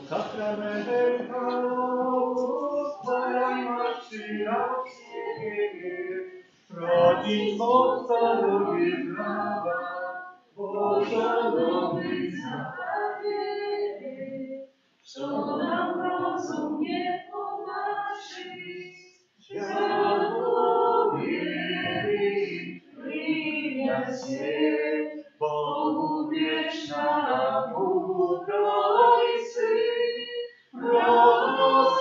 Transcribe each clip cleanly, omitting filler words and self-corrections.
Sacramento, Maria Родить Бога любезного, Божа добрыца, что нам разум не помашет, свято верить, принять Богу вечному Троицы,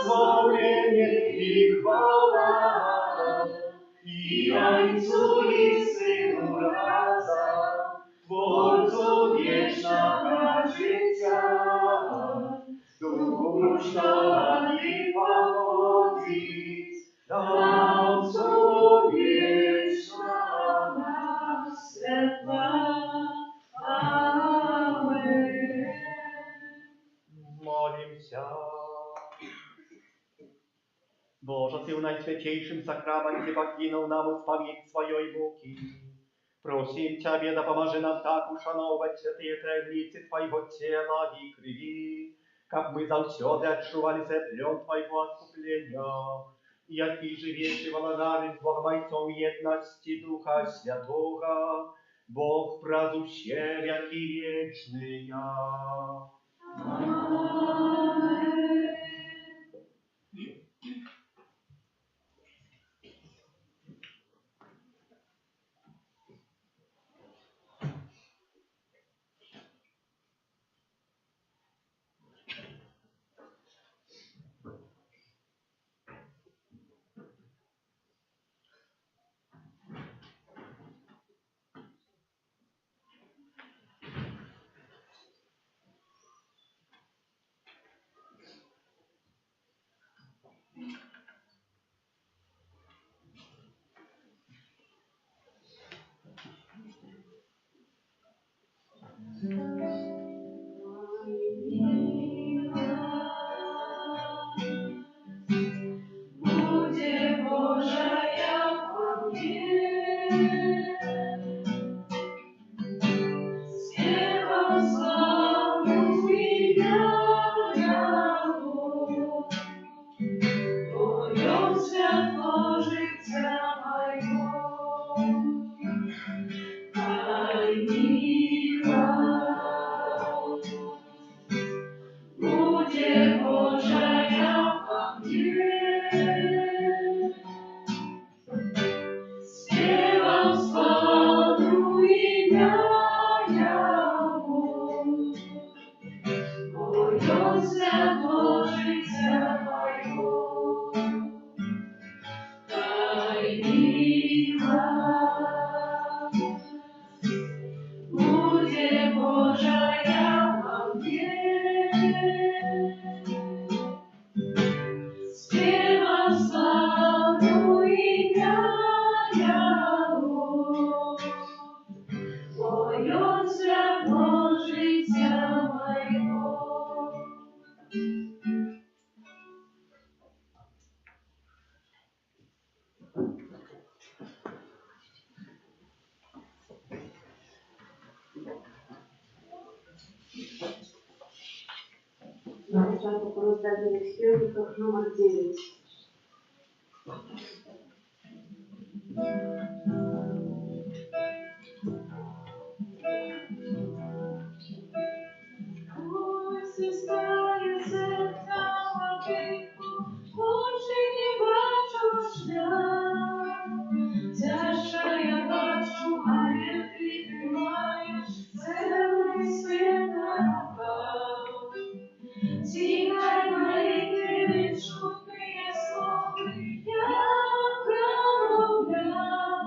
прославление и хвала, и Отцу и Сыну разом, Творцу вечного життя, Духу, что не походить, Отцу вечного светла. Аминь. Молимся. Боже, Ты в Наисвятейшем сакраменте покинул нам исповедь Своей муки. Просим Тебя, да поможи нам так ушановывать святые таємниці Твоего тела и крови, как мы завсёды отчували плен Твоего откупления, и Ты живейший володарен с Богом Отцом едности Духа Святого, Бог празуще веки вечные. На початку пороздельних співниках номер 9. Тихай молитвы, чудные слова, я промовляю.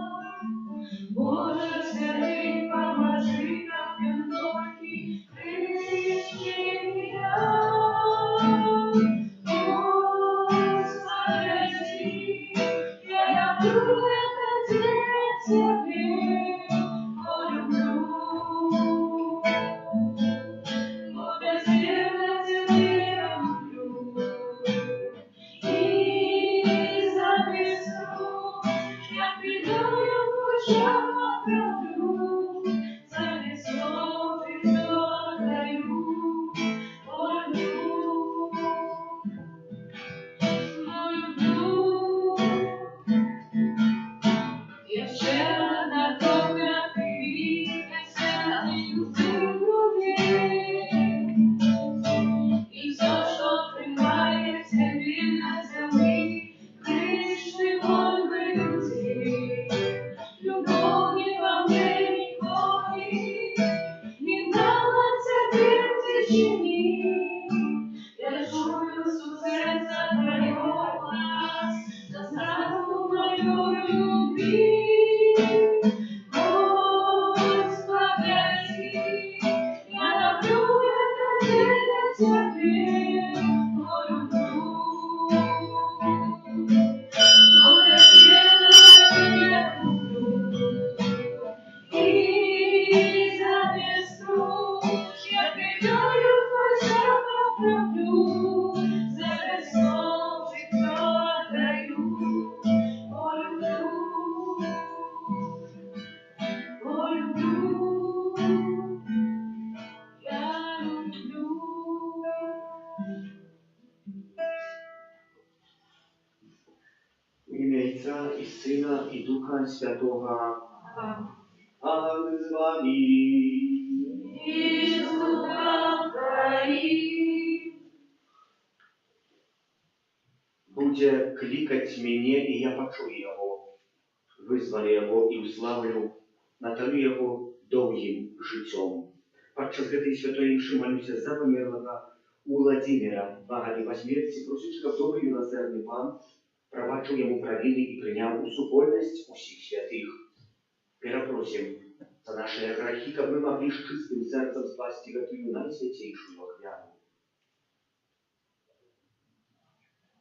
В ім'я Отця і Сина, і Духа Святого. Ангел з вами. И с духом твоим. Буде кликать мене, і я почую його. Визволю його і уславлю, наталю його довгим життям. Падчас гэтай святой імши молюся за померлого Владимира, багаті по смерті, просячи, щоб добрий милосердний пан пробачив йому провини і прийняв у супольність усіх святих. Перепросим за наши грехи, как мы могли с чистым сердцем спасти эту наисвятейшую охрану.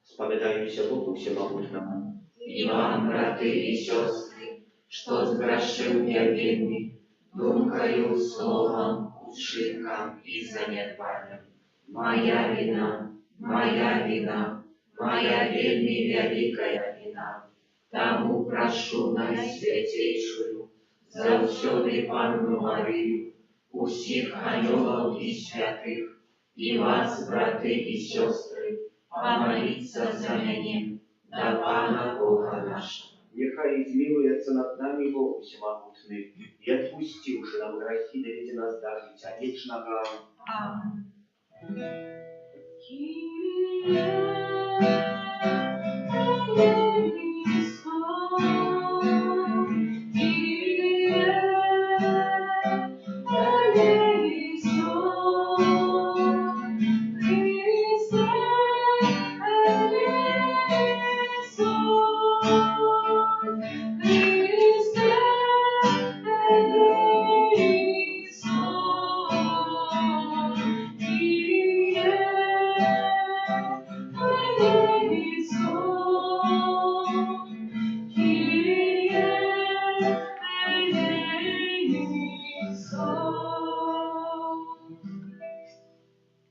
Споминаемся Богу Всемогутному. И вам, браты и сестры, что сгрешил я вельми, думкою, словом, учинком и занедбанием. Моя вина, моя вина, моя вельми великая вина. Тому прошу Наисвятейшую, за всюди Панну Марию, усіх ангелов и святых, и вас, браты и сестры, помолиться за меня, до Пана Бога нашего. Нехай измилуется над нами Бог Всемогутный, и отпустивши нам грехи, доведи нас до життя вечного. Аминь.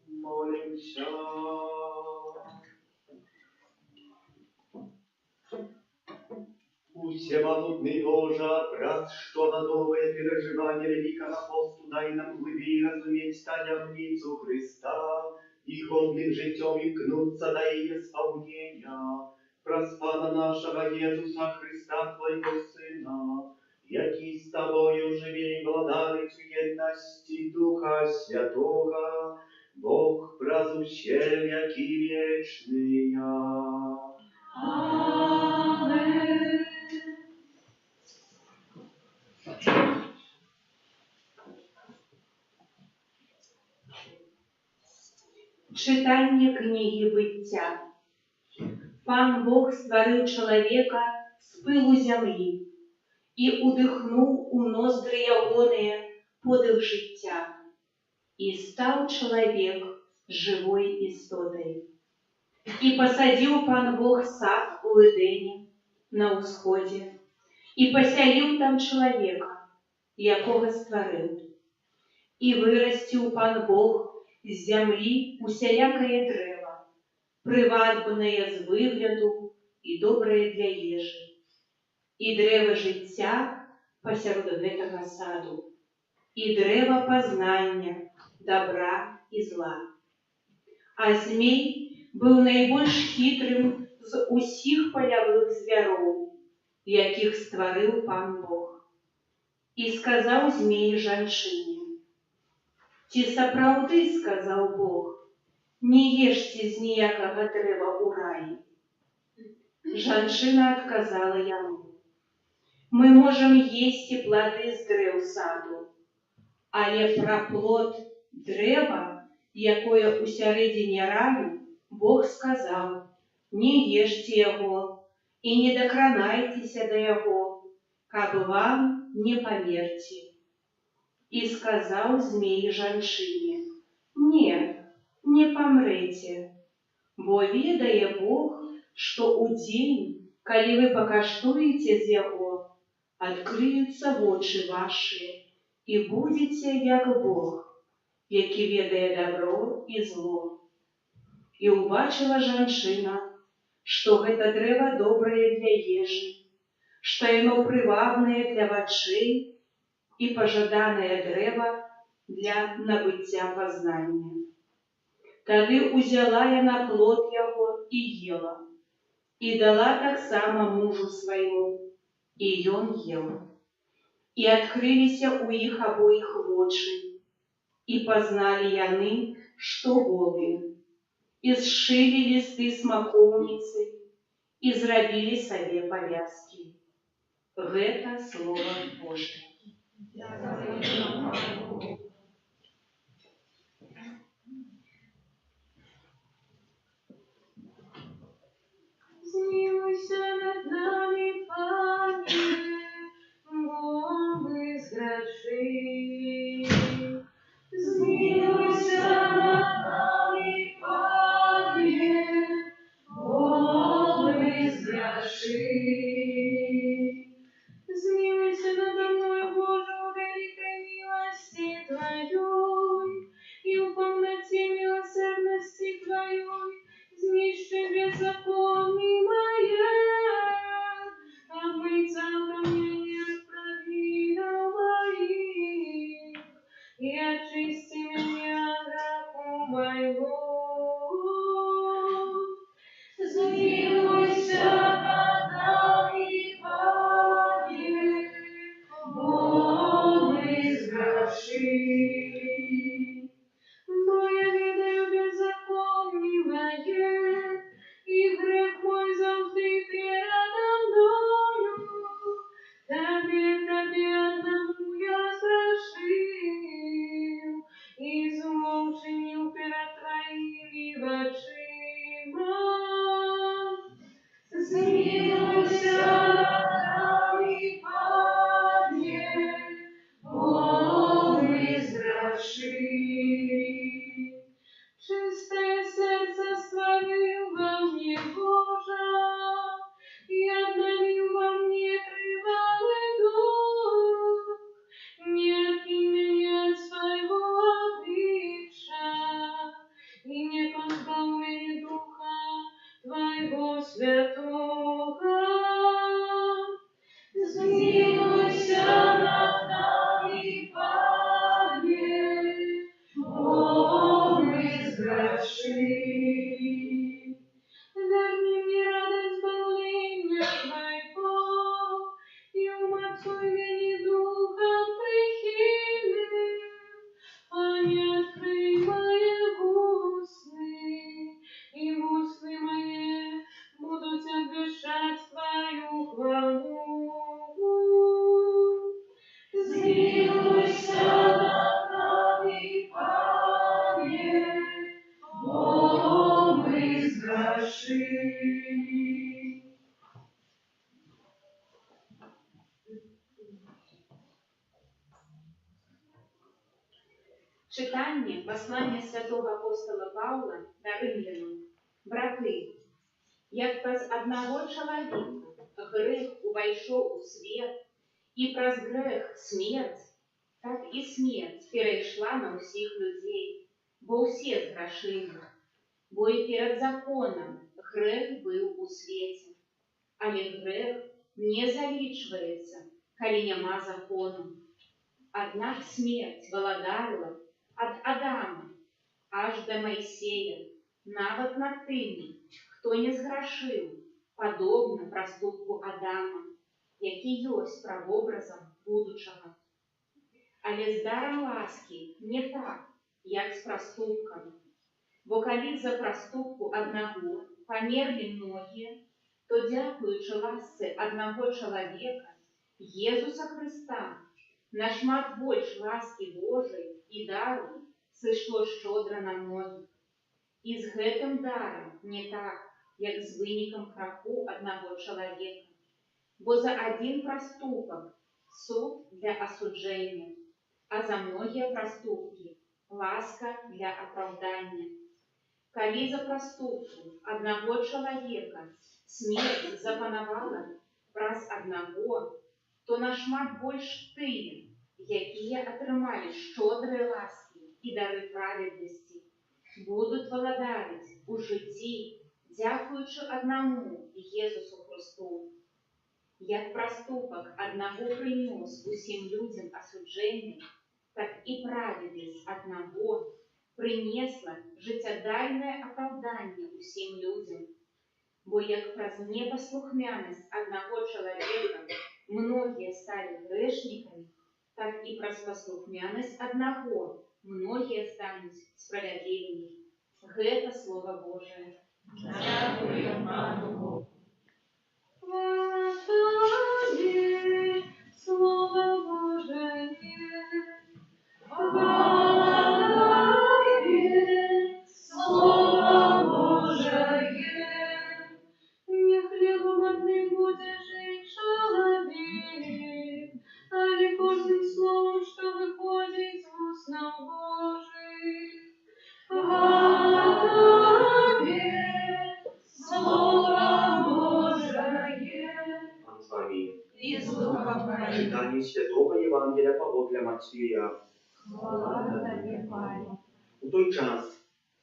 Молимся. Всемогутный Боже, раз что на новое переживание великого посту дай нам глубее разуметь таямницу Христа, и ходным життем имкнуться до ее исполнения. Проспана нашего Иисуса Христа, Твоего Сына, який с Тобою живей владарицу едности Духа Святого, Бог празущел, який вечный. Amen. Читання книги «Буття». Пан Бог створив чоловіка з пилу землі і удихнув у ноздри ягоные подих життя. І став чоловік живою істотою. І посадив пан Бог сад у Едені на усході, і поселив там чоловіка, якого створив. І виростив пан Бог з землі усялякое древо, привабне з вигляду і добре для їжі, і древо життя посеред гэтага саду, і древо познання добра і зла. А змей быў найбольш хитрым з усіх палявых звяроў, якіх стварыў пан Бог. І сказаў змей жанчыне: «Ці сапраўды, сказаў Бог, не ешце з ніякага дрэва ў раі?» Жанчына адказала яму: «Мы можам есці плады з дрэў саду, але пра плод дрэва, якое ў сярэдзіне раю, Бог сказаў: не ешце яго і не дакранайцеся да яго, каб вам не памерці». І сказаў змей жанчыне: «Не, не памрэце, бо ведае Бог, што ў дзень, калі вы пакаштуеце з яго, адкрыюцца вочы вашы, і будзеце як Бог, які ведае добро і зло. І ўбачыла жанчына, што гэта дрэва добрае для ежы, што яно прывабнае для вачэй і пажаданае дрэва для набыцця пазнання. Тады узяла яна плод яго і ела, і дала таксама мужу свайму, і ён ел. І адкрыліся ў іх абоіх вочы, і пазналі яны, што голыя, і зшылі лісты смакоўніцы, і зрабілі сабе павязкі. Гэта Слова Божие. Змилуйся над нами, Пане, бо мы сгрешили. Змилуйся над нами, Пане, бо мы сгрешили. Змилуйся надо мной, Боже, в великой милости Твоей, и в полноте милосердности Твоей знищи беззаконие мое, обмыть сомнения провинов моих, и очисти меня от греха моего. Змилуйся над нами, Пане, бо мы сгрешили. Но я ведаю беззаконие мое, и грех мой завжди передо мною. Тебе одному я сгрешил, и зло учинил перед Твоими очима. Змилуйся над нами, Пане, бо мы сгрешили. Чистое сердце створил во мне, Боже, и обновил во мне кривавый дух. Не откинь меня от своего обличия, и не позбавь Духа Твоего Святого. Змилуйся над нами, Пане, бо мы сгрешили. Верни мне радость избавления Твоего, и умацуй меня духом прихильным. Пане, открой мои густы, и густы мои будут обвещать Твою хвалу. Змилуйся над нами, Пане, бо мы сгрешили. Читання послання святого апостола Павла до римлянам. Браты, як праз одного чоловіка грех увайшов у свет, і праз грех смерть, так і смерть перейшла на усіх людей, бо все зграшили. Бо і перед законом грех быў у свеце, але грех не залічваецца, калі няма закону. Аднак смерть валадарыла ад Адама аж до Моисея, нават над тымі, хто не зграшыў, падобна праступку Адама, які ёсць правобразам будучага. Але з дарам ласкі не так, як з праступкам. Бо калі за праступку аднаго памерлі многія, то дзякуючы ласцы аднаго чалавека, Езуса Хрыста, нашмат больш ласкі Божай і дару сышло шчодра на многіх. І з гэтым дарам не так, як з вынікам граху аднаго чалавека. Бо за адзін праступак суд для асуджэння, а за многія праступкі ласка для апраўдання. калі за праступку аднаго чалавека смерць запанавала праз аднаго, то нашмат больш тыя, якія атрымалі шчодрыя ласкі і дары праведнасці, будуць валадарыць у жыцці, дзякуючы аднаму Езусу Христу. Як праступак аднаго прынёс усім людзям асуджэнне, так і праведнасць аднаго прынесла жыццядальнае апраўданне усім людзям. Бо як праз непаслухмянасць аднаго чалавека многія сталі грэшнікамі, так і праз паслухмянасць аднаго многія стануць справядлівымі. Гэта Слова Божае. Дякую, Пану Богу. Господи, Слово Божие, Слово Божие, не хлебом одним будет жить человек, али каждым словом, что выходит из уст Божьих. Слово Божие, Pan z wami. И с Духом Твоим. Czytanie Świętego Ewangelia Pawła Macieja. Хвала Тебе, Пане. У той час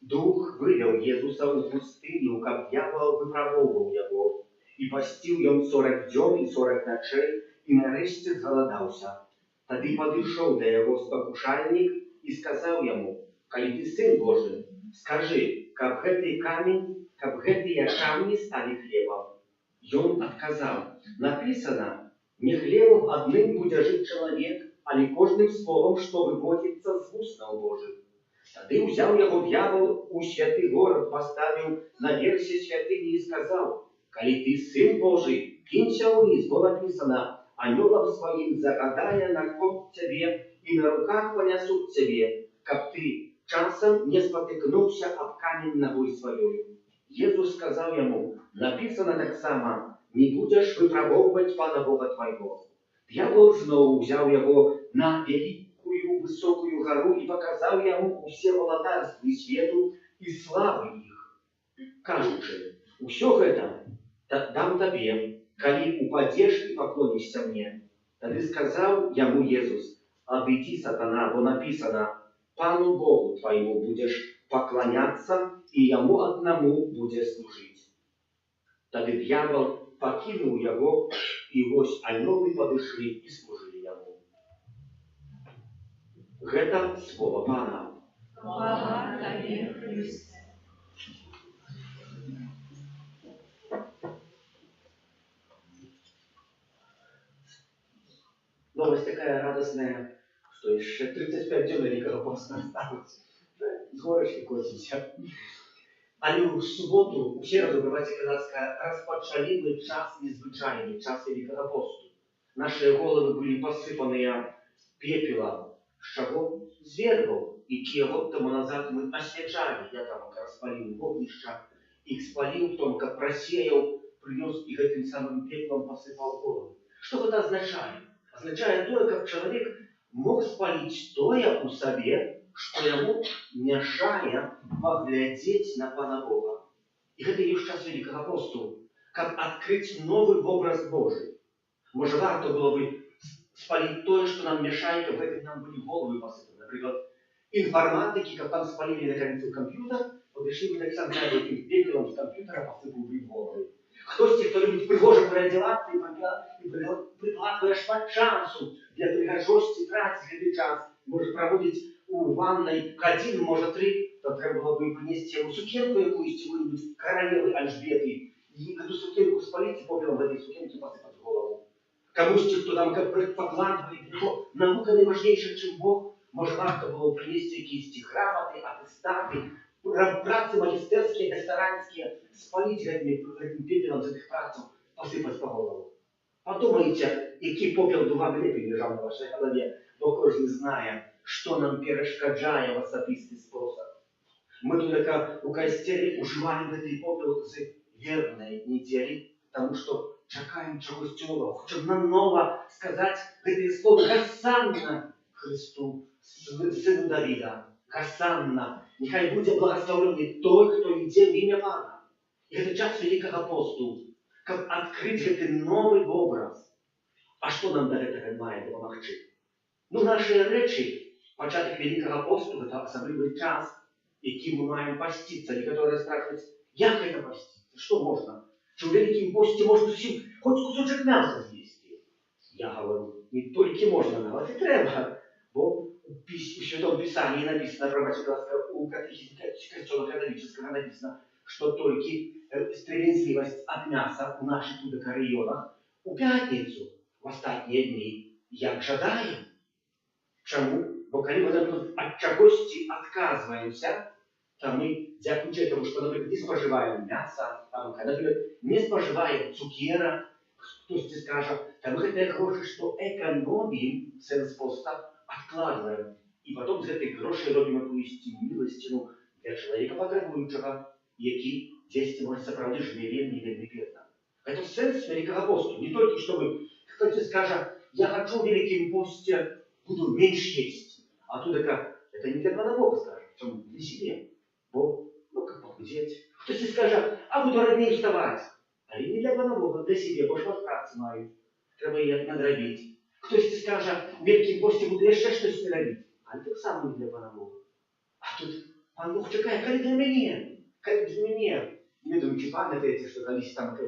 Дух вывел Иисуса у пустыню, как дьявол выпробовал его, и постил он 40 дён и 40 ночей, и нарешті зголодался. Тады подошел до его спокушальник и сказал ему: «Коли ты сын Божий, скажи, как гэтый камень, как гэтые камни стали хлебом». И он отказал: «Написано, не хлебом одним будет жить человек, а не кожным словом, что выводится з уст Божих». Тады взял его дьявол у святый город, поставил на версе святыни и сказал: «Коли ты сын Божий, кинься вниз, бо написано, анёлам своим загадая на кот тебе и на руках понесут тебе, как ты часом не спотыкнувся об камень ногой своей». Иисус сказал ему: «Написано так само, не будешь выпробовывать Пана Бога твоего». Дьявол снова взял его на великую высокую гору и показал ему все володарства свету и славы их, кажучи: «Усё гэта дам тебе, коли упадешь и поклонишься мне». Тогда сказал ему Иисус: «Отойди, сатана, бо написано, Пану Богу твоему будешь поклоняться, и ему одному будешь служить». Тогда дьявол покинул его, и вось ангелы подошли и служили ему. Это слово Пана. Хвала Тебе, Христе. Новость такая радостная, что еще 35 дней Великого Поста осталось. С горочки котимся. Але в суботу все разобрывайте казацка распочали мы час незвычайный, час Великого Посту. Наши головы были посыпаны пепелом, с чего? С вербов. И год тому назад мы освячали, я там распалил огнище, их спалил, потом как просеял, принес и этим самым пеплом посыпал головы. Что это означает? Означает то, как человек мог спалить стоя у себе, что ему мешает поглядеть на Пана Бога. И это есть час Великого Посту, как открыть новый образ Божий. Может, варто было бы спалить то, что нам мешает, как это нам были головы посыпаны. Например, информатики, как там спалили наконец компьютер, вот решили бы так сам этим пепелом с компьютера посыпал бы головы. Кто з тих, хто любить пригоже переділати і прикладує шмат часу для пригожості праці гэтый час, може проводить у ванной годину, може 3, то треба було б принести ему сукенку якусь, чего-нибудь королевы Альжбеты, и эту сукенку спалить, и попелом в этой сукенке посыпать голову. Комусь, кто там покладывает его, наука наиважнейшая, чем Бог, може варто було принести якісь грамоти, атестати, працы магистерские, докторантские, спалить этим пепелом з этих праців, посипати по голову. Подумайте, який попел до вам лепей лежав на вашій голові, бо кожен знає, що нам перешкоджає в особистий спосіб. Ми тут у костелі уживаємо цей попел з вірної неділі, тому що чекаємо чогось нового, хочемо наново сказати це слово «Госанна» Христу, сину Давида. «Госанна». нехай буде благословлений той, хто йде в ім'я Пана. І це час Великого посту, щоб відкрити цей новий образ. А що нам до цього має допомогти? Ну, наші речі, початок Великого посту, це особливий час, який ми маємо поститися. Некоторые спрашивают, як це поститися? Що можна? Чи в Великому пості можна зовсім хоч кусочок м'яса з'їсти? Я говорю, не тільки можна, але і треба. Бо у Святом Писании написано, пробачте, у Катехизма канонического написано, что только стрелянсливость от мяса у наших туда районах у пятницу в остатние дни як жадаем. Чому? Бо коли ми от чогось відказуємося, то ми, дякуючи тому, що, наприклад, не споживаємо м'яса, наприклад, не споживаємо цукера, хтось скаже, та ми це гроші, що економимо сенс поста, откладываем. И потом за эти гроши робим якусь милостину для человека потребуючого, який десь може справді живе вельми бедно. Это сенс Великого посту. Не только чтобы кто-то скажет, я хочу в Великом посте, буду меньше есть. А тут это не для Пана Бога скажет, чем для себя. Бо, ну как похудеть. Кто-то скажет, а буду ранее вставать. А не для Пана Бога, для себя, бо ж вот праці маю. Треба її надробити. Хтось скаже, в Великому пості буде ще щось робити. А так само не для Пана Бога. А тут Пан Бог чекає, коли для мене, коли для мене. Не думайте, пам'ятаєте, що колись там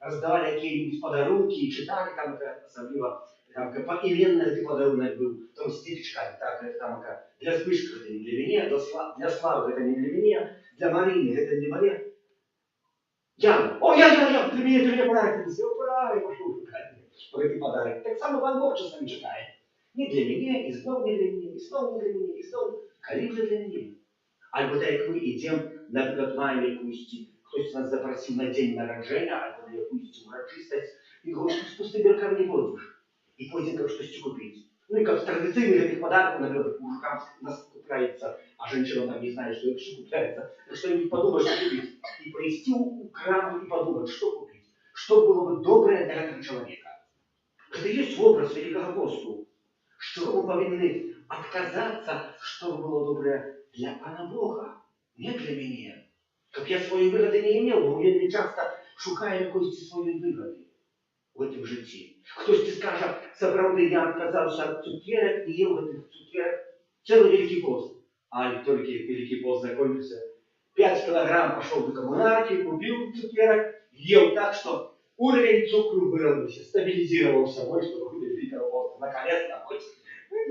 роздавали якісь подарунки і читали там особливо, там поіменний подарунок був, там стільчка, так, там для Збишка це не для мене, для Слави це не для мене, для Марини це для мене. Яна, о, я, для мене подарок, все, правильно, пошел шукати. Такий подарок. Так само Пан Бог часом чекає. Не для мене, і знову не для мене, і знову не для мене, і знову. Коли вже для мене? Або так, як ми йдемо, наприклад, маємо якусь, хтось нас запросив на день народження, або на якусь урочистость, і говорить, що з пустими руками не пойдеш. І пойдем как щось купити. Ну и как традиционных этих подарков, например, мужикам у нас купляется, а женщинам там не знают, что еще купляется, так что-нибудь подумать, что купить. И пойти у крама и подумать, что купить. Что было бы доброе для этого человека. Это и есть образ Великого посту. Что мы повинны отказаться, чтобы было доброе для Пана Бога, не для меня. Как я своей выгоды не имел, но я часто шукаю якоїсь своєї вигоди в этом житті. Хтось скаже, заправди, я отказався від цукерок і їв этих цукерок целый Великий пост. А только Великий пост закончился. 5 килограмм пошел до коммунарки, купил цукерок, ел так, что уровень цукру выровнялся, стабилизировался, вот что выходит Великого поста. Наконец-то, хоть.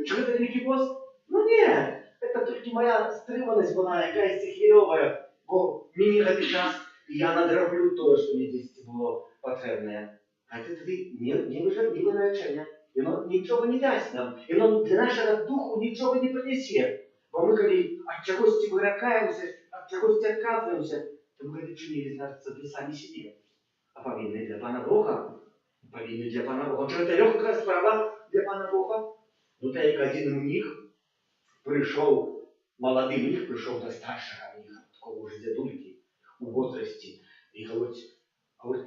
Что это Великий пост? Ну нет, это только моя стриманість была, якась хвильовая, бо мені в этот час я надроблю то, що мені десь було потрібне. А це тоді не виречення. І воно нічого не дасть нам. І воно для нашого духу нічого не принесе. Бо ми, коли від чогось виракаємося, від чогось відказуємося, то ми це чинили, значить, для самі себе. А повинні для Пана Бога. Повинні для Пана Бога. Чого це легка справа для Пана Бога? Ну, так як один мніх прийшов, молодий мніх прийшов до старшого мніха, такого вже дядульки, у возрасті, і говорить,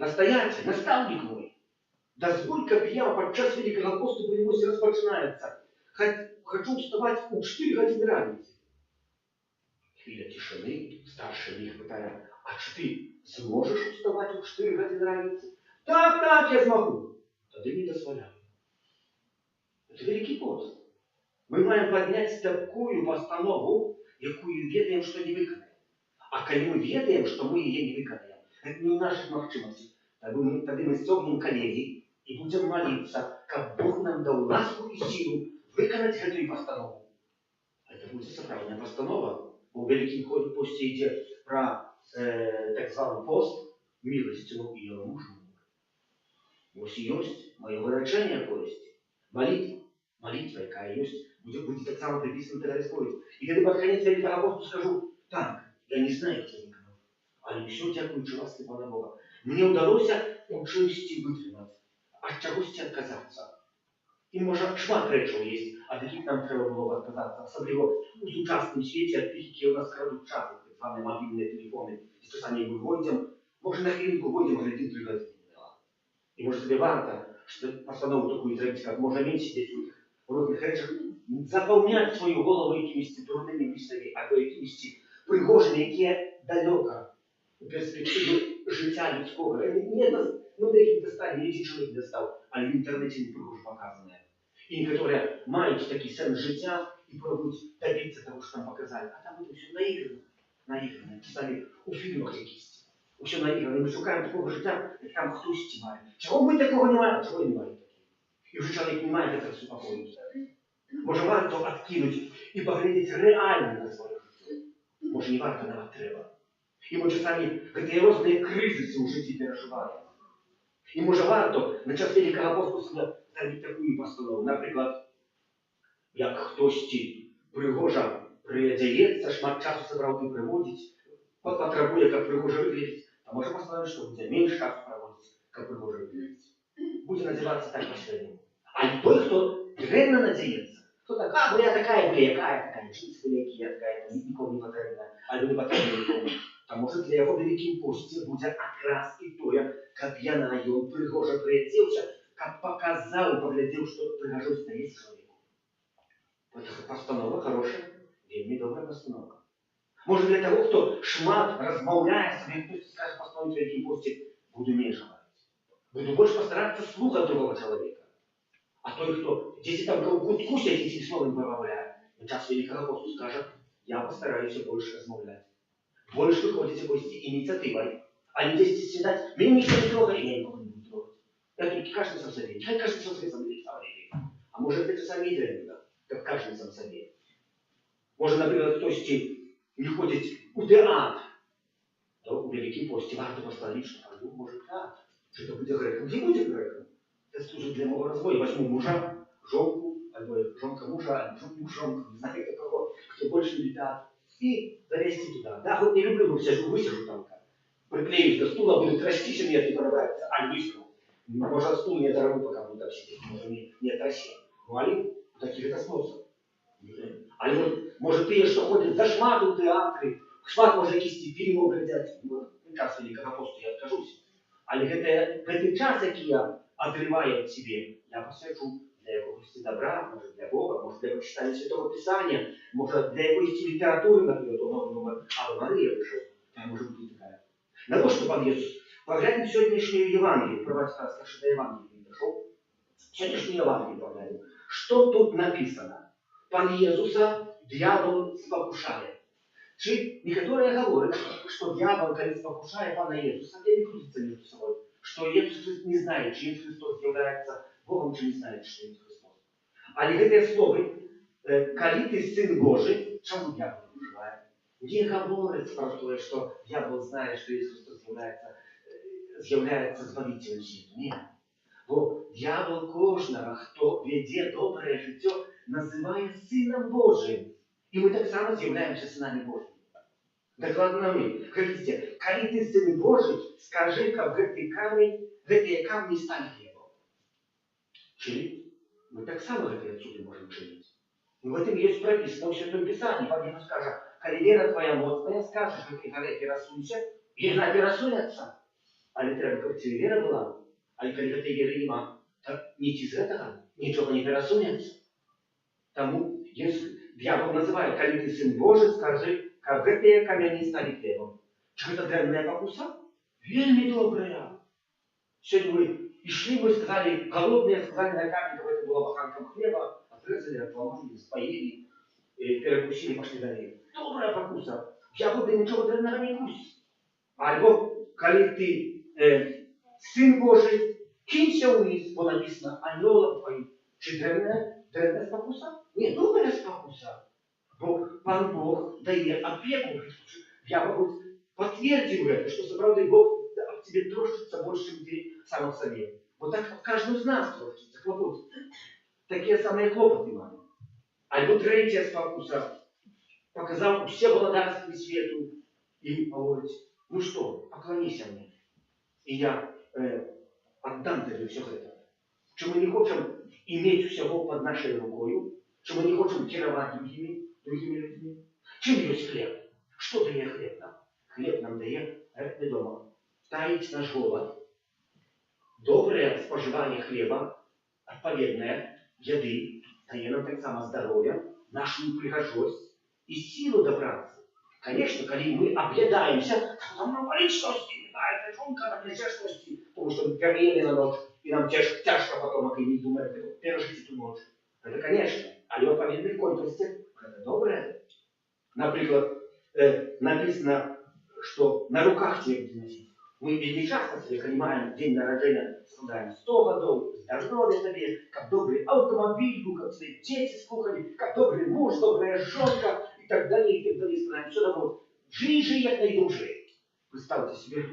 настоятель, наставник мой, дозволь, как я подчас Великого посту по-нибудь распочинается. Хочу вставать у 4 годины раницы. Хвиля тишины, старший міх питає, а чи ти зможеш вставать у 4 години раницы? Так, я змогу. Тоді не дозволяю. Это Великий пост. Мы маем поднять такую постанову, якую ведаем, что не виконаем. А коли мы ведаем, что мы ее не виконаем, это не у наших махчимостей. Тогда мы согнем колени и будем молиться, как Бог нам дал ласку и силу виконать эту постанову. Это будет справжня постанова. У Великом пості йде про так званий пост, милостину і мужу. Ось есть моє виречення якоїсь, молитва, яка есть, будет так само приписано тогда исповедь. И когда под конец Великого посту скажу, так, я не знаю, кто никого, але все дякуючи ласки Пана Бога. Мені вдалося у чимось витримати, а чогось відказатися. І може шмат речей є, а таких нам треба було відказатися. Особливо у сучасному світі, від тих, які у нас крадуть час, так звані мобільні телефони. І що самі ми вийдемо, може на хвилинку вийдемо, але 1-3 години. І може собі варто, що постанову таку зробити, як можна менше десь у різних речах, заповняти свою голову якимись дурними мислами, або якимись пригожими, які далеко у перспективі життя людського. Ну, деякі достали, ні чоловік достав, але в інтернеті не пригоже показане. І які мають такий сенс життя і пробують добитися того, що там показали. А там це все наіграно. Ті самі у фільмах якісь. Все наіграно. Ми шукаємо такого життя, як там хтось має. Чого ми такого немає, а чого немає такого? І вже чоловік не має це все походити. Може, варто відкинути і поглядіти реально на своє життя. Може, не варто, нам треба. І ми часами грандіозні кризиси у житті переживаємо. І може варто на час Великого посту ставити таку постанову. Наприклад, як хтось пригожа приодяється, шмат часу собрав не приводить, потребує, як пригожа виглядить, а може поставити, що буде менше часу проводить, як пригожа виглядить. Буде називатися так последним. А той, хто древно надіється, хто так, бо я така, джинси великі, я така, нікому не потрібна, або не потрібна нікому. А може для його великим пості буде якраз і тоя, як я на його пригожа приодівся, як показав, поглядів, що пригожусь на є чоловіку. Це постанова хороша, вельми добра постановка. Може для того, хто шмат розмовляє собі, хтось скаже постанову в великим пості, буду менше говорити. Буду більше постаратися слухати другого чоловіка. А той, хто десь там кутку сидить і словом вимовляє, на час Великого посту скаже, я постараюся більше розмовляти. Больше выходите гости инициативой. А не здесь стеснять, меня никто не трогает, я никого не буду трогать. Я тут каждый сам себе, каждый сам себе сам. А может это сами идеи, как каждый сам себе. Может, например, кто-то не ходит у театр, то у Великий пості варто поставить, что пойду, может, театр. Что это будет греком? Где будет греком? Это служит для моего развоя. Возьму мужа, жонку, альбо жонка мужа, альбо жонку, не знаю какого, кто больше любит театр. И завести туда. Да, хоть не люблю, но высижу там. Приклеюсь до стула, буду трясти, что мне это понравится. А высижу. Может, стул не дорогу, пока буду так сидеть. Может, не отращу. Ну, али, таких это способ. Али, может, ты, что ходишь за шмату в театре, шмат, может, какие-то фильмы глядят. Ну, час Великого посту я откажусь. Али, этот час, який я отрываю от себе, я посвящу для якогось добра, может, для Бога, может, для прочитания Святого Писания, может, для якоїсь літератури, наприклад, Ave Марія прийшов, та може бути така. На то, що пан Єсус, поглянемо сьогоднішню Євангелію, про сказка, що до Євангелії він прийшов. Сьогоднішню Євангелію поглянемо. Що тут написано? Пан Єсуса дьявол спокушає. Чи некоторые говорят, что дьявол, коли спокушає пана Єсуса, не крутиться між собою, що Єсус не знає, чи Єсус Христос являється Богом, чи не знає, що Він Христос. Але це слово, коли ти Син Божий, чому дьявол вживає? Не говорить про те, що дьявол знає, що Ісус Христос з'являється Збавителем світу. Ні. Бо дьявол кожного, хто веде добре життя, називає Сином Божим. І ми так само з'являємося синами Божими. Докладно ми. Говорите, коли ти Син Божий, скажи-ка в этой камні стали хлібом. Чи ми так само это отсюда можем чинить? И в этом есть прописано в Святом Писании. Вам Иисус скажет, коли вера твоя моцная, скажешь, как и горе пересунься, и на пересунется. Але треба, щоб ця вера була. Але коли этой веры нема, то ніч із этого нічого не пересунется. Тому дьявол називає, коли ти Син Божий, скажи, как эти камені стали хлебом. Чи це древная покуса? Вельми добрая. Сегодня вы шли, вы сказали, голодные, сказали на камень, как это было буханком хлеба, отрезали, отположили, споели, перекусили, пошли далее. Добрая покуса. Я буду ничего древнего не кусить. Альбо, коли ты Сын Божий, кинься вниз, бо написано, анёлов твоим. Чи древная спокуса? Нет, добрая спокуса. Бо Пан Бог дає опеку. Я могу подтвердить это, что соправды Бог об тебе трожится больше, чем ты сам о себе. Вот так каждый из нас трожится, хлопот. Такие самые хлопоты мали. Альбо третья спокуса. Показал все благодарствия свету и говорит, ну что, поклонись мне. И я отдам тебе все это. Чи ми не хочемо иметь всего под нашей рукой, чи ми не хочемо керовать другими людьми. Чим есть хлеб? Что дає хлеб нам? Хлеб нам дає, відомо, таїть наш голод, добре споживання хліба, відповідне їди, дає нам так само здоров'я, нашу пригожость і силу до праці. Конечно, когда мы объедаемся, то нам болит что-то, не знаю, печенка, нам еще что-то, потому что мы переели на ночь, и нам тяжко потом, а не думаем, как пережить эту ночь. Это, конечно, але в повинной контексте это доброе. Например, написано, что на руках тебе будет носить. Мы вельми часто себе принимаем день народжения, складаем 100 годов, здоровья тебе, как добрый автомобиль, как свои дети слухали, как добрый муж, добрая жонка, и так далее, и так далее. Складаем все домой. Жи, як найдуже. Представьте себе,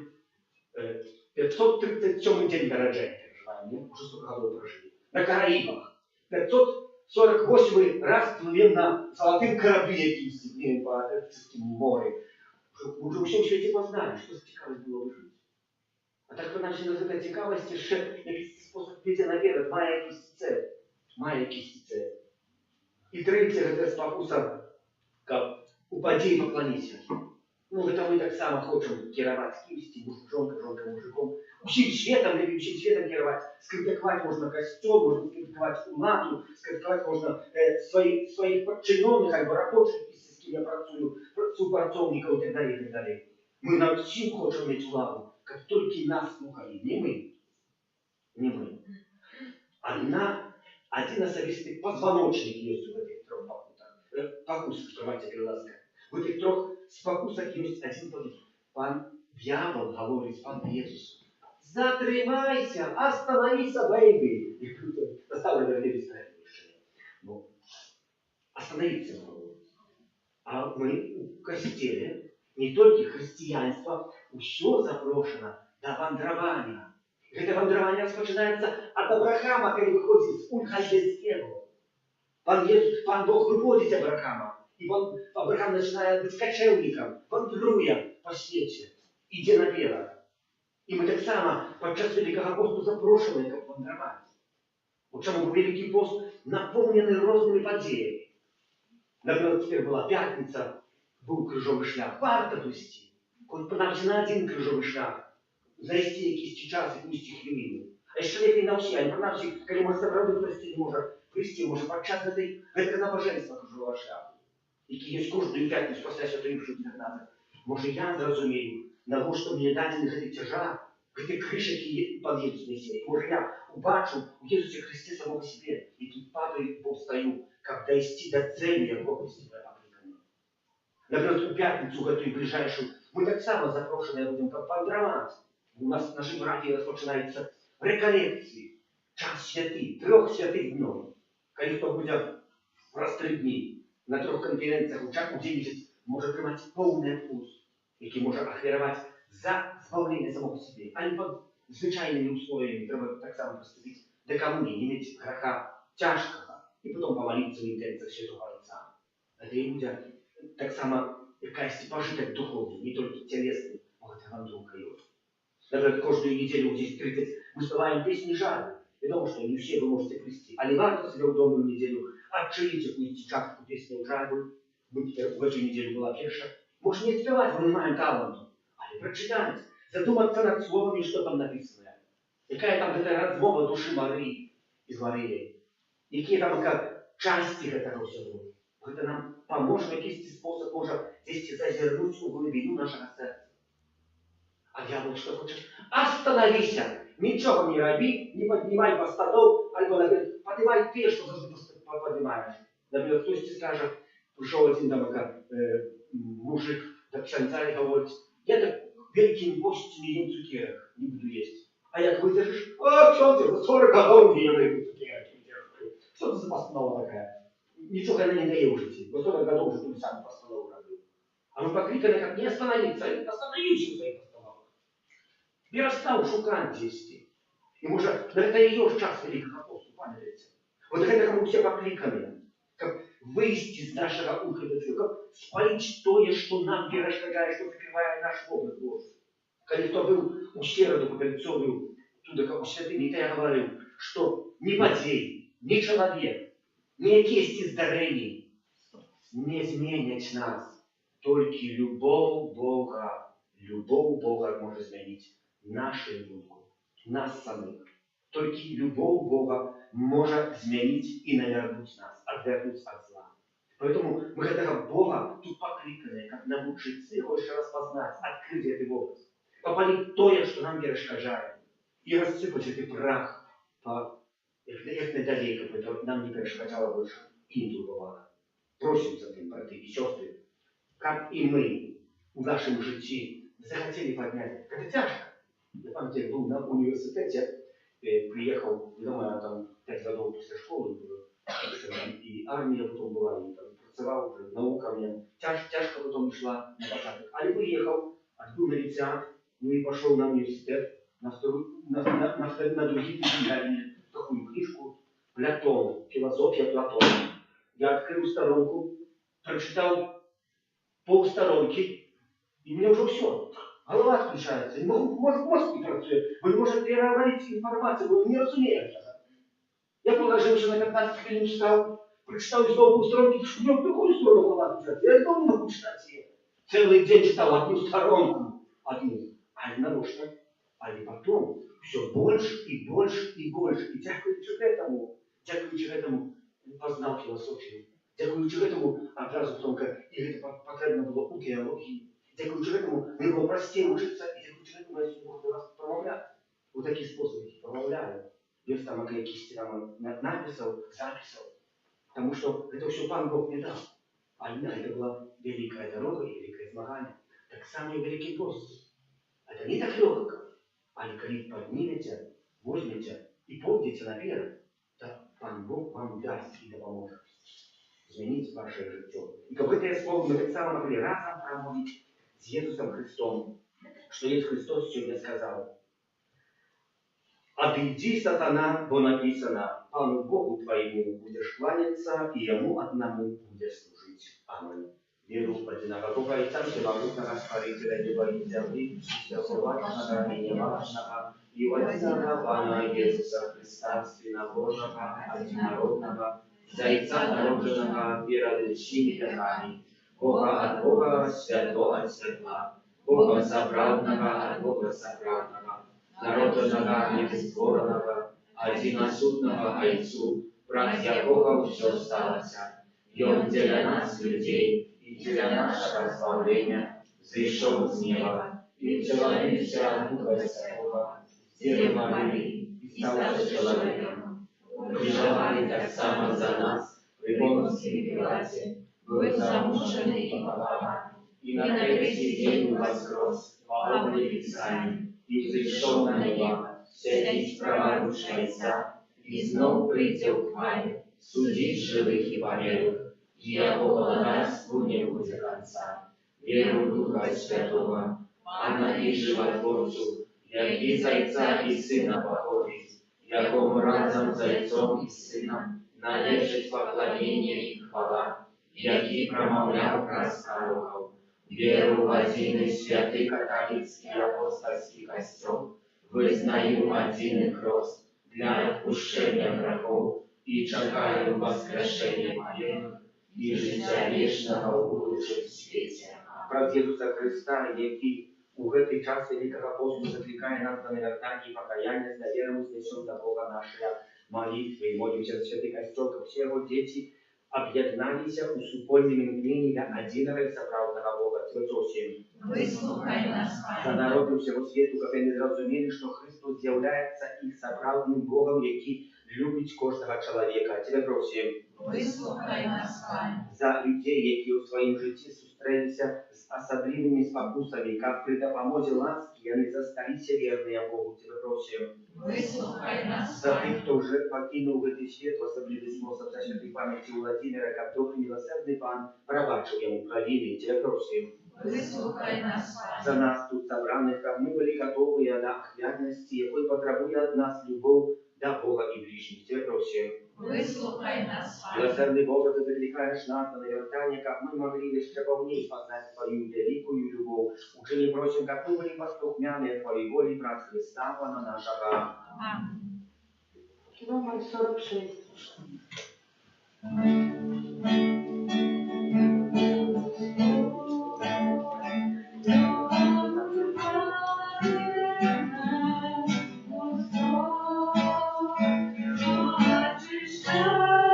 537 день народжения переживаем, нет? Уже столько годов прожили. На Караибах. 548 раз плывем на золотым корабле по Арктическому морю. Уже у всем свете познали, что за цікавость было бы жить. А так нам ще на цікавості ще якийсь спосіб піти наперед, має якийсь цель. Має якийсь цель. І третє, це спокуса, как упади и поклонися. Ну, это мы так само хочем керовать кисти, жонка, жонка, мужиком. Усім светом, любим всем светом керовать. Скритиковать можно костюм, можно скритиковать кулату, скритиковать можно своих подчиненных, альбо рабочих, с кем я працую, супрацовников и так далее, и так далее. Мы над всем хотим иметь влагу, как только нас слухали. Не мы. Не мы. Один особистый позвоночник есть в этих трех покусах, тримайте переласка. В этих трех спокусах есть один подвиг. Пан дьявол говорит Пану Иисусу: затримайся, остановися, бэйби. И кто-то доставлен на бесправие решение. Ну, остановиться говорит. А мы у костеле, не только христианство, все запрошено до вандрования. Это вандрование начинается от Авраама, который выходит с Ульхальдельского. Пан Бог выводит Авраама. И Авраам начинает быть кочевником, вандруя по свете, идя наперед. И мы так само подчас Великого посту запрошены, как вандровать. Почему Великий пост наполненный разными подеями. Например, теперь была пятница, был крыжовый шлях. Варто плести. Хоть принаймні на один крыжовый шлях. Зайти якийсь час, якусь хвилину. А ще лепей на всі, а не принаймні, коли ми забрали плести, може подчас це набоженство крыжового шляху, які є кожну п'ятницю після Святої Римської 19. Може я зрозумію, на що мені дадені ці тяжа, ці кришики під Єсусом несе. Може я убачу у Єсусі Христі самого себе, і тут падаю і повстаю, как дойти до цели, якого себе покликано. Например, у пятницу, эту ближайшую, мы так само запрошены будем как вандровать. У нас наши братья начинаются реколлекции, час святый, 3 святых дней. Когда кто будет раз 3 дни на 3 конференциях удзельничать, может приймати повний вкус, який може ахвірувати за збавлення самого себе, а не под звичайними условиями. Треба так само приступити до коммунии, не иметь греха тяжкого, и потом помолиться в интенциях Святого Отца. Это и будет так само якась пожиток духовный, не только телесный, вот это вам друг дает. Даже каждую неделю в 10:30 мы спеваем песни жары. Я думаю, что не все вы можете плести. А не важно себе удобную неделю отшилить какую-то частку песни жары. В эту неделю была первая. Может не спевать, мы не маем таланту. А не прочитать, задуматься над словами, что там написано. Какая там эта размова души Марии из Марии. Какие там части этого всего. Это нам поможет, какие способ может здесь зазернуть в глубину нашего сердца. А дьявол что хочет? Остановись! Ничего не роби, не поднимай постадов, альбо, например, поднимай те, что ты поднимаешь. Например, кто тебе скажет, пришел один там мужик до księdza и говорит: я так великим постом не ем цукерок, не буду есть. А як выдержишь? А, ksiądz, за 40 годов не ем цукерок. Что это за постанова такая? Ничего она не дает в жизни. За 40 годов уже ты сам постанову робил. А мы покликали, как не остановиться, остановился в своих постановах. Перестал шукать здесь. И может, это ее час великого апостола, памятаете? Вот это кому все покликали. Как выйти из нашего ухода, как спалить то, что нам перешкажает, что закрывает наш образ Божий. Когда кто был у Середу Попельцову, туда как у святыни, то я говорил, что ни подей, ни человек, ни якісь здарення не змінять нас. Только любовь Бога может изменить нашу думку, нас самих. Только любовь Бога может изменить и навернуть нас, отвернуть от зла. Поэтому мы этого Бога тут покликаны, как навучиться, его еще распознать, открыть этот образ. Попалить то, что нам перешкоджает. И рассыпать этот прах по их недалеко, потому нам не перешкоджало больше индивидуально. Просим за тем, братья и сестры, как и мы в нашем жизни захотели поднять. Это тяжко. Я помню, был на университете, приехал, думаю, там 5 годов после школы было, и армия потом была, и там працевал уже науками. Тяжко потом шла на початок. А я приехал, отбыл на лица, ну и пошел на университет, на другие дисциплины, такую книжку Платон, философия Платона. Я открыл сторонку, прочитал полсторонки, и мне уже все. Голова отключается, мозг не працює, бо не може переварити інформацію, бо не розуміє цього. Я положився на 15 хвилин, читав, прочитав знову сторонки, в другу сторону голова отключається. Я знову не можу читати її. Цілий день читав одну сторонку, а нарочно. А и потом все больше и больше и больше. И дякуючи этому познал философию. Дякуючи этому одразу тонко, і це потрібно було у теології. Дякуючи этому не було простіше вчитися, і дякуючи этому я сьогодні до вас промовляю. У такі способи промовляю. Я там якісь там написав, записав. Тому що це все пан Бог не дав. А это была великая дорога и великое змагання. Так само и великий пост. Это не так легко. А коли поднимете, возьмете и пойдете наперед, то пан Бог вам даст и допоможет изменить ваше життя. И как это слово мы так само могли разом промовить с Иисусом Христом, что Иисус Христос сегодня сказал: «Отойди, сатана, бо написано, Пану Богу твоему будешь кланяться, и Ему одному будешь служить». Аминь. Веру в единого Бога и Отца Всемогутнего, Створителя неба и земли, всевластного и неважного, и в единого Пана Иисуса Христа, Сына Божьего, одинородного, Зайца народженного, веродучими веками, Бога от Бога, святого от святла, Бога соправдного от Бога соправдного, народженного и бесстворенного, одиносудного Отцу, прах якого все сталося, и Он для нас, людей, и для нашего избавления зашел с неба, и человечься от Духа Святого, Девы Марии, и стал человеком. Приживает так само за нас, при Понтии Пилате, был замученный и пополам, и на третий день воскрес, славный Писанием, и взошел на небо, сядет праворуч Отца, и снова придет к хвале, судить живых и померлых. Яко благодарству не будет конца. Веру Духа Святого, Пана и Животворцу, яки Зайца и Сына походит, якому разом Зайцом и Сыном належит поклонение и хвала, яки промовлял Раскарухов. Веру в один и святый католический апостольский костел, вызнаю один крест для отпущения грехов и чекаю воскрешения моих и життя вічного у будущем світі. Про Ісуса Христа, який у цей час Великого посту закликає нас до навертання і покаяння, з довірою знесем до Бога наші молитви. І молимося за Святий Костел, щоб всі його діти об'єдналися у супольному ім'я одиного і соправдного Бога. Тебе просим. Выслухай нас, За народом всього світу, щоб вони зрозуміли, що Христос з'являється їх соправдним Богом, який любить кожного чоловіка. Тебе просим. Выслухай нас, Пане. За людей, які у своїм житті зустрілися з особливими спокусами, як при допомозі ласки вони зосталися вірними Богу. Тебе просим. Выслухай нас, За Пане. тих, хто вже покинув цей світ, в особливий спосіб за святої пам'яті Владимира, як добрий милосердний пан, пробачив йому провини. Тебе просим. Выслухай нас, Пане. За нас тут собраних, как мы были готовы до охвятности, якой потребует от нас любовь до Бога и ближних. Тебе просим. Выслухай нас, Пане. Милосердный Бог, ты закликаешь нас на навертание, как мы могли еще полнее познать Твою великую любовь. Уже не просим, как мы были послухняны Твоей воле, брат Христа, Пана нашего. Аминь. Номер 46. Очищає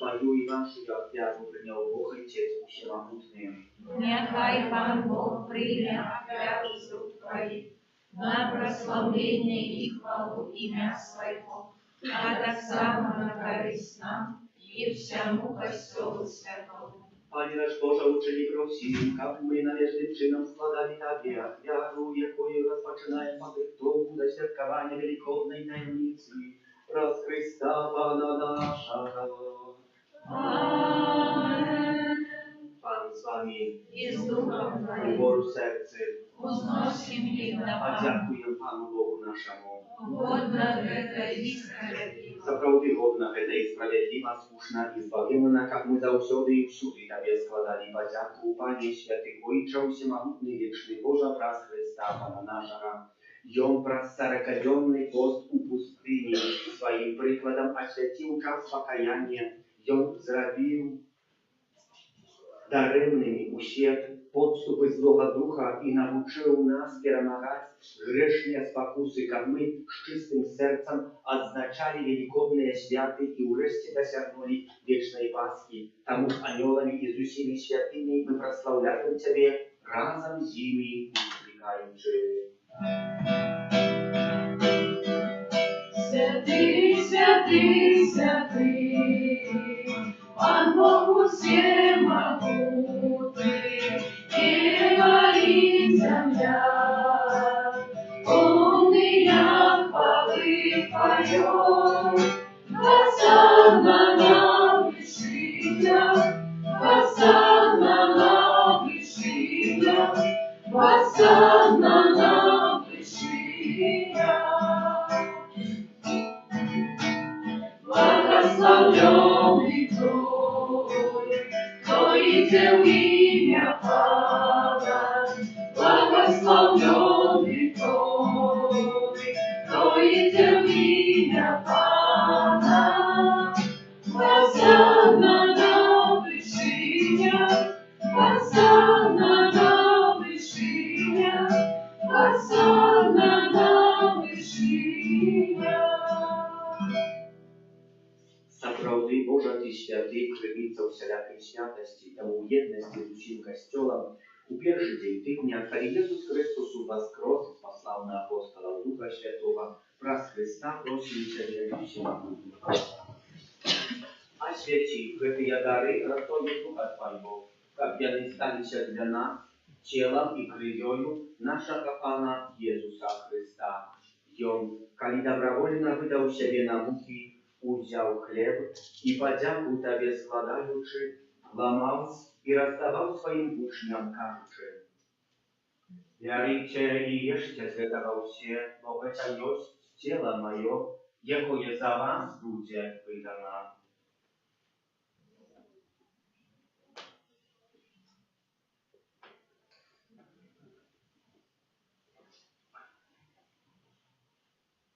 Твою и нашу отряду принял Бог Отец Всемогутный. Нехай Пан Бог прийме отряду з рук Твоих на прославление и хвалу имя Своего, а так само на користь нам и всему Костелу Святому. Panie nasz Boże, uczyni prosimy, как мы належным чином складали Тебе отряду, якою rozpoczynają подготовку до святкования Великодной Таинницы, раз Христа Пана нашего. Amen. Pan z Wami, И с Духом Твоим убору сердце, узносим их до Пана. подякуем Пану Богу нашему. Угодно это и справедливо. Zaprawdy godna это и справедлива, слушна и збавлена, как мы завсёды и всюди Тебе складали подяку, Пане Святый Ojcze, Всемогутный Вечный Боже, праз Христа Пана нашего. И Он праз 40-дневный пост у пустыни своим прикладом освятил час покаяния, и Он зробил даремными усе подступы злого духа и научил нас перемагать грешные спокусы, как мы с чистым сердцем отзначали великодные святы и уресте досягнули вечной Пасхи. Тому с анелами и с усими святыми мы прославляем Тебе разом с ними устремляючи. Святый, святый, святый, Пан Бог всемогутный, и горит земля, полная хвалы Твоей. Хосанна на вышинах, Хосанна на вышинах, Хосанна на вышинах. Благословленный Той, кто идет в имя Пана. Благословленный Той, кто идет в имя Пана. Хосанна на вышинах, Хосанна на вышинах, Хосанна на вышинах. Сапраўды, Божа, Ты святы, крыніца всялякай святости, тому едности с усім Костелом. У перший день тыдня, коли Иисус Христос воскрес, послал на апостолов Духа Святого, праз Христа просим Тебя всемогутного. Освяти гэтыя дары ростою Духа Твоего, как яны станися для нас телом и кровью нашего Пана Иисуса Христа. И Он, коли добровольно выдал себе на муки, узял хлеб и подяку Тебе складаючи, ламал и раздавал своим учням, кажучи: «Берите и ешьте с этого все, но это есть тело мое, якое за вас будет выдано».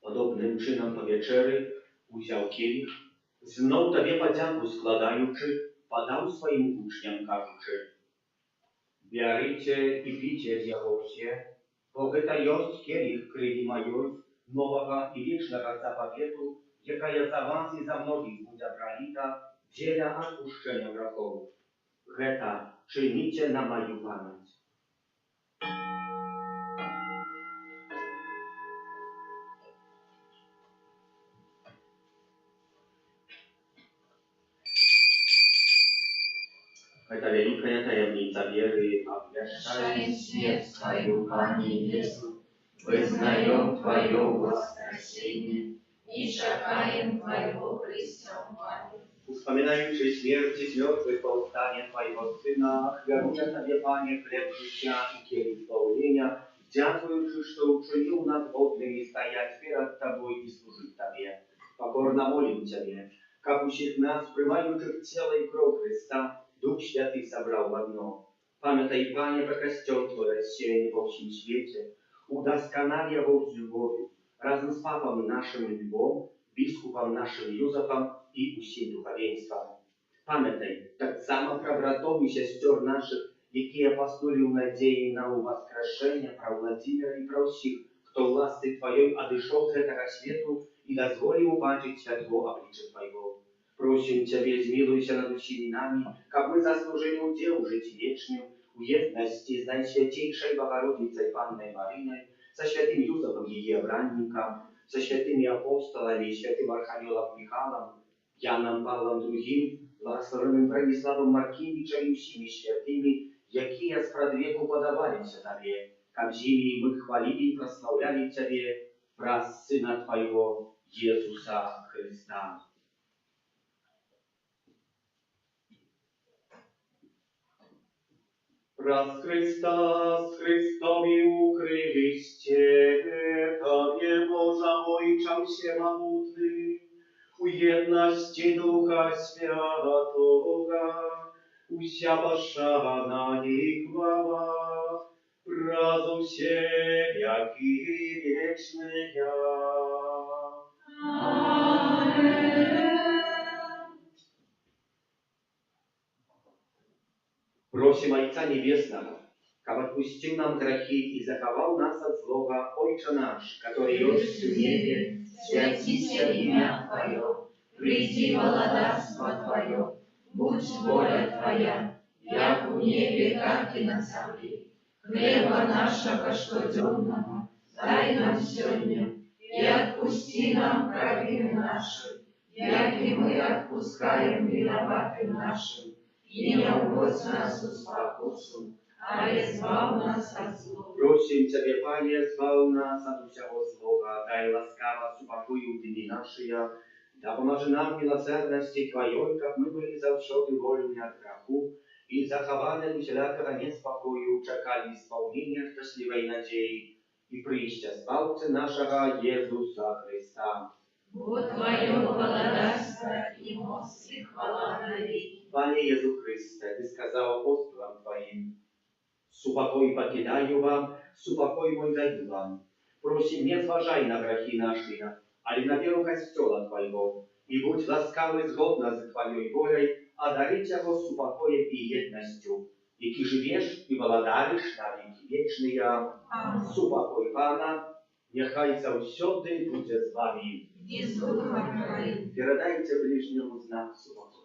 Podobnym czynem po wieczery uzял kielich, znów Tobie подяку складаючи, подал своим учням, кажучи: «Берите и пейте з яго все, бо это есть кielich крови моей, нового и вечного заповету, якая за вас и за многих будет пролита для отпущения грехов. Это czynicie на мою память». Это великая таемница веры, Обвящаем смерть Твою, Пане Иисус, вызнаем Твое воскресение и чекаем Твоего преступления. Wspominaючи śmierci z mертвых powstanie Twojego Syna, chwalę Tobie, Panie, chleb życia i kielich zbawienia, dziękujący, że uczynił nas godnymi стоять перед Тобой и служить Тебе. Покорно молим Тебе, как у всех нас, принимающих тело и кровь Христа, Дух Святый собрал в одно. Памятай, Пане, про костел Твой рассеянный во всем свете, удосконали его с любовью, разом с Папом нашим Львом, biskupom naszym Józefem i усім духовенством. Пам'ятай, так само про братов и сестер наших, які поснули в надії на воскрешення, про Владимира и про всіх, хто власти Твоєї одійшов з этого світу і дозволив убачити святого обличчя Твоєго. Просим Тебя, змилуйся над усіми нами, как мы заслужили удел жить вечным, у едности с Наисвятейшей Богородицей Панной Мариной, со святым Юзефом ее обранником, со святыми апостолами, святым Архангелом Михаилом, Яном Павлом II, благословенным Брониславом Маркевичем и всеми святыми, якие спрадвеку подавались Тебе, как зими мы хвалили и прославляли Тебе, праз Сына Твоего, Иисуса Христа. Раз Христа с Христови укрылисте, Тебе, Божа Ojca Всемогутный, у едности Духа Святого, уся пошана и хвала, разум все, яки вечные. Просим Отца Небесного, как отпустил нам грехи и заховал нас от злого, Отче наш, который есть в небе, святися имя Твое, приди владарство Твое, будь воля Твоя, як в небе, так и на земле. Хлеба нашего штоденного дай нам сегодня, и отпусти нам провины наши, як и мы отпускаем виноватым нашим. И не уводь нас в спокусу, а избав нас от зла. Просим Тебя, Пане, звал нас от всего злого, дай ласкаво супокою дни наши, да поможи нам милосердности Твоей, как мы были завсёды вольны от греху, и захованы у всякого неспокою, чекали исполнения счастливой надеи, и прища Спасителя нашего Иисуса Христа. Вот Твое благодарство и мост и хвала навеки. Пане Иисус Христе, Ты сказал апостолам Твоим, «Супокой покидаю вам, супокой мой даю вам. Просим, не зважай на грехи наши, але на веру Костела Твоего, и будь ласкавый згодно с Твоей волей, одарить его супокоем и едностью, яки живешь и владаришь на веки вечные. Супокой Пана, нехай завсёды будет с вами. И с Духом Твоим. Передайте ближнему знак супокою.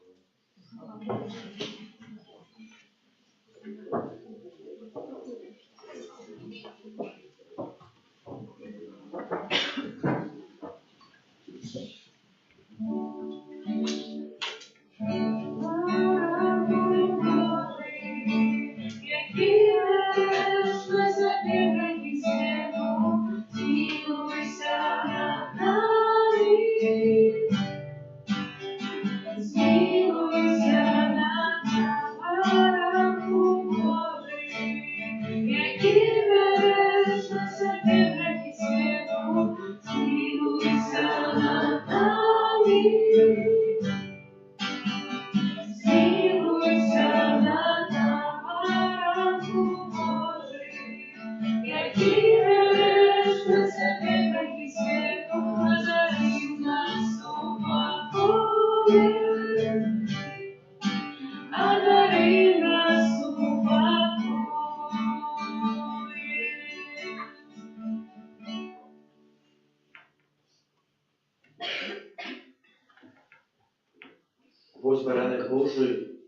Ось баранок Божий,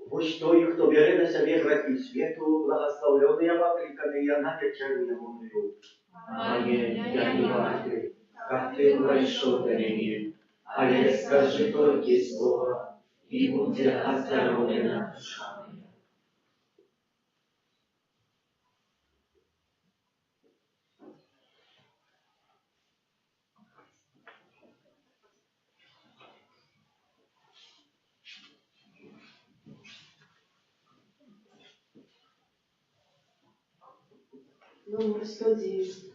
ось той, хто бере на себе грехи світу, благословлений, покликаний на вечеру Ягоною. Пане, я не вартий, как ты пройшов до меня, але скажи только слово, и будет оздоровлена душа моя. Номер 109.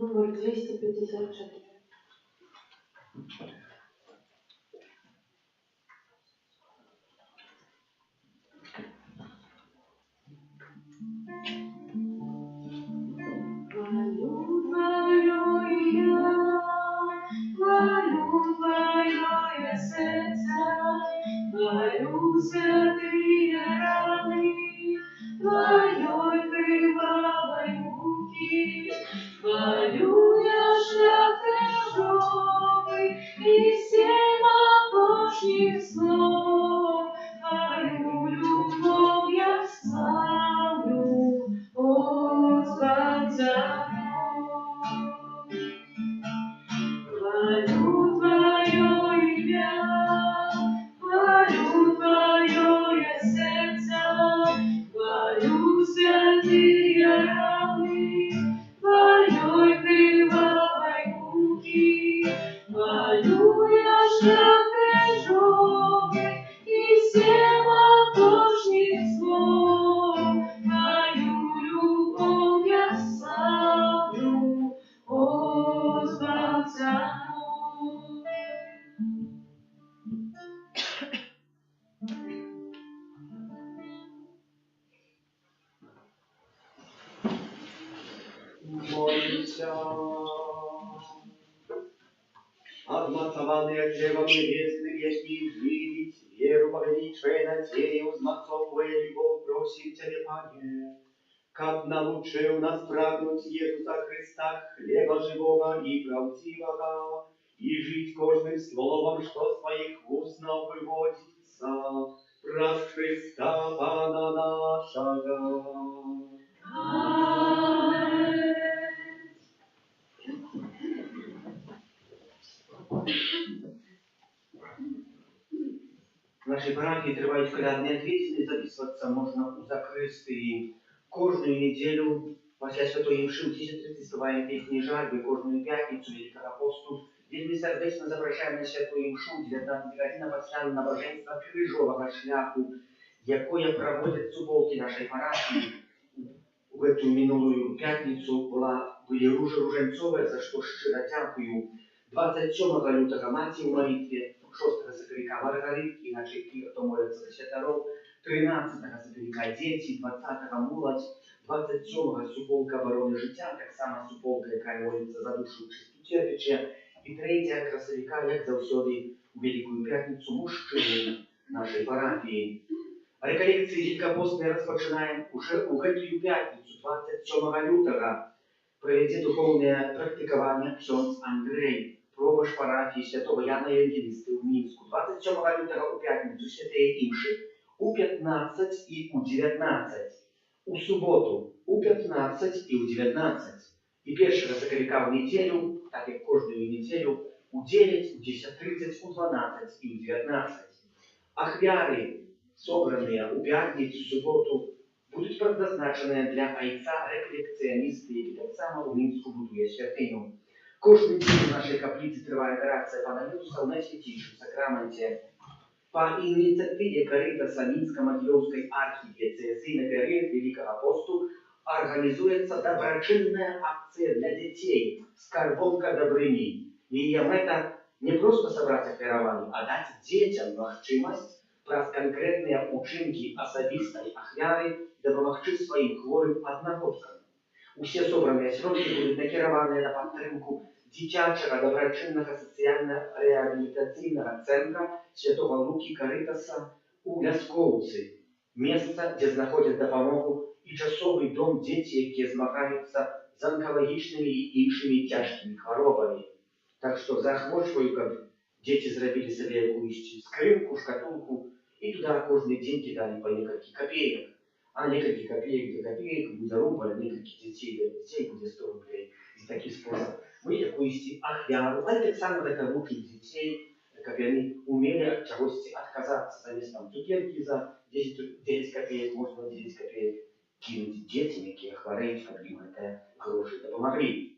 Номер 254. Хвалю Твое я, хвалю Твое сердце, хвалю святые раны, Твоей кровавой муки, хвалю я шлях крыжовый и семь апошних слов, Твою любовь я славлю, о Спаситель. Хвалю Твое имя, хвалю Твое сердце, хвалю святые раны Твоей кровавой муки, хвалю я шлях крыжовый и семь апошних слов, Твою любовь я славлю, о Спаситель. Молимся. Обмацованные хлебом небесным, если видеть, веру погоревшей надею, змацовывая любовь, просим Тебя, Пане, как научил нас прагнуть Иисуса Христа, хлеба живого и правдивого, и жить каждым словом, что с Твоих уст нам выводится, праз Христа Пана нашего. Amen. В нашей парафии тривають колядные ответственности, записываться можно у закрыстии. Каждую неделю, после Святой Мши, в 10:30 спеваем песни жальбы, каждую пятницу Великого Посту. Здесь мы сердечно запрошаем на Святую Мшу, 19 година после набоженства крыжового шляху, якое проводят суботи нашей парафии. В эту минулую пятницу были Руженцове, за что щиро дякую. 27 лютого Маті у молитві, 6 сатирика Маргарит, іначе хто молиться за святаров, 13 сатирика Діти, 20 молодь, 27 суполка оборони життя, так само суполка, яка молиться за душу чистотєвича, і 3 красовика, як завсёди, у Великую П'ятницю мужчини нашої парафії. Реколекції Великопостної розпочинаємо уже у эту п'ятницю, 27 лютого. Проведе духовное практикование ксенц Андрей, пробаш парафии святого Яна Евангелиста в Минску, 27 лютого у пятницу святые имши, у 15 и у 19, у субботу у 15 и у 19, и первого соколика в неделю, так как каждую неделю, у 9, у 10:30, у 12 и у 19. Ахвяры, собранные у пятницу, субботу, будуть предназначені для айца-реколекціоніста, який так само у Мінську будує святиню. Кожен день в нашій каплиці триває адорація Пана Ісуса в найсвятішому сакраменті. По ініціативі Каритаса Мінсько-Могилевской архидиецезии на период Великого Посту организуется доброчинная акция для детей «Скарбонка добрыни». Ее мета не просто собрать ахвярование, а дать детям махчимость праз конкретные учинки особистой ахвяры допомогти своим хворым одногодкам. Усе собранные сроки будут накированы на подтримку дитячего доброчинного социально-реабилитационного центра Святого Луки Каритаса у Лясковці, место, где находят допомогу и часовый дом дети, які змагаються з онкологічними і іншими тяжкими хворобами. Так що захвочую, как дети зробили себе якусь скринку, шкатулку, и туда каждый день кидали по несколько копеек. А несколько копеек до копеек будет зарубали, несколько детей до детей будет 100 рублей. И такий способ. Мы якусь ахвяру, а так само докормушим детей, как они умели от чогось отказаться. Заместо там цукерки за 10 копеек, можно 10 копеек кинуть детям, які хвореють, щоб їм це гроші допомогли.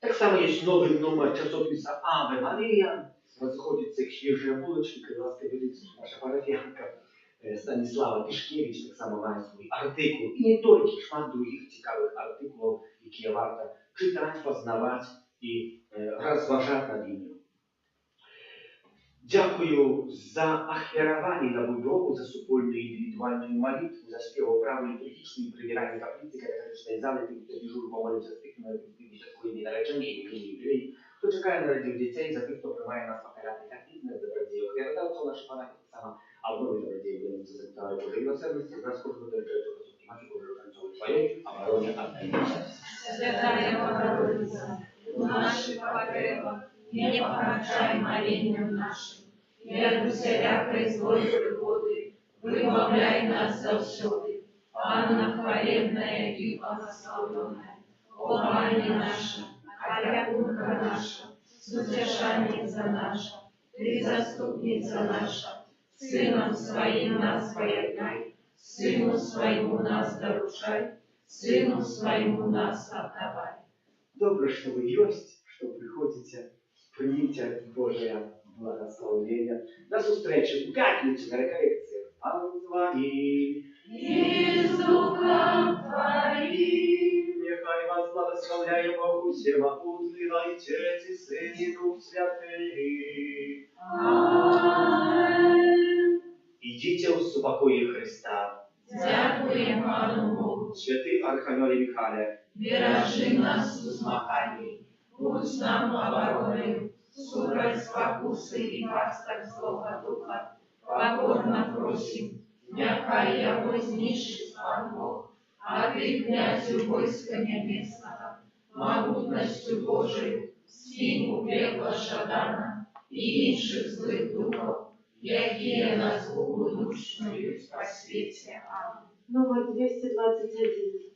Так само есть новый номер часописа «Аве Мария». Расходится к свежей булочке, как велится наша парафіянка Станіслава Тишкевич, так само має свій артикул. І не тільки, шмат других цікавих артикулів, які варто читать, познавать и розважать над ними. Дякую за ахвяраванне на будову, за супольную индивидуальную молитву, за спевоправную литургичную прибирание каплицы, которые стояли, тим, хто дежурно помолився з тих на святкові наречення і імені ювілеї, хто чекає народів дітей, за тих, хто приймає нас покаянних капліцних, за братів херодавців наших панах сама, а обнови за братів будемо за заклали Божої милосердності, з нас кожного доречого посудки мати Божої концової твоєї, а оборони Адна. Святая Богородица, у наших потребах не помогай молениям нашим, и от усялякой злой пригоды выбавляй нас завсёды. Анна хвалебная и благословенная, о Анне наша, Алякунка наша, Сутешанница наша, Ты заступница наша, Сыном Своим нас поеднай, Сыну Своему нас доручай, Сыну Своему нас отдавай. Добре, что вы есть, что приходите, примите Божие благословение. До встречи в пятницу на реколлекциях. А с вами И с Духом Твоим. нехай вас благословляет Бог Всемогутный, Отец и Сын и Дух Святый. Аминь. Идите в супокое Христа. Дякуем Пану Богу. Святый Архангеле Михаиле, Бережи нас у змаганні, будь нам обороною, супроть спокуси і пасток злого духа, покорно просим, нехай яго знищить Пан Бог, а Ты, князю войска небесного, могутностью Божию, скинь у пекла Шатана і інших злих духов, які на згубу душную по свете. Аминь. Номер 221.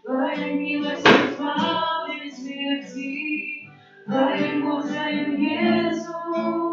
Твоя милость избавит смерти, Твоим Божьим Иисус.